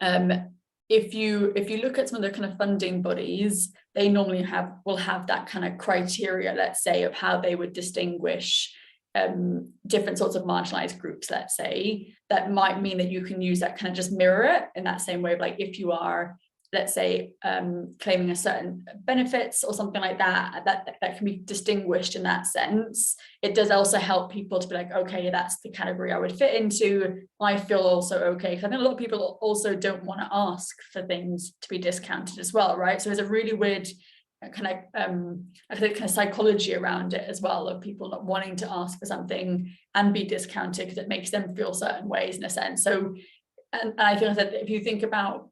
If you look at some of the kind of funding bodies, they normally will have that kind of criteria, let's say, of how they would distinguish different sorts of marginalized groups, let's say. That might mean that you can use that, kind of just mirror it in that same way of, like, if you are, let's say, claiming a certain benefits or something like that, that can be distinguished in that sense. It does also help people to be like, okay, that's the category I would fit into. I feel also okay. Because I think a lot of people also don't want to ask for things to be discounted as well, right? So there's a really weird kind of psychology around it as well, of people not wanting to ask for something and be discounted because it makes them feel certain ways in a sense. So, and I think that if you think about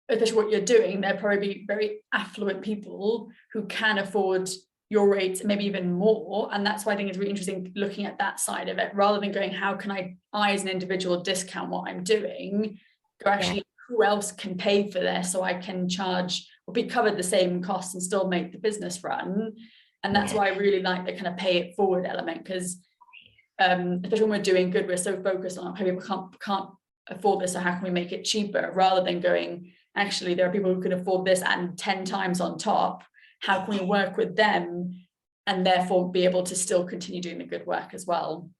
especially what you're doing, there'll probably be very affluent people who can afford your rates, maybe even more. And that's why I think it's really interesting looking at that side of it, rather than going, how can I as an individual discount what I'm doing? Go, actually, who else can pay for this so I can charge or be covered the same costs and still make the business run? And that's why I really like the kind of pay it forward element, because especially when we're doing good, we're so focused on how people can't afford this, so how can we make it cheaper, rather than going, actually, there are people who can afford this and 10 times on top. How can we work with them and therefore be able to still continue doing the good work as well?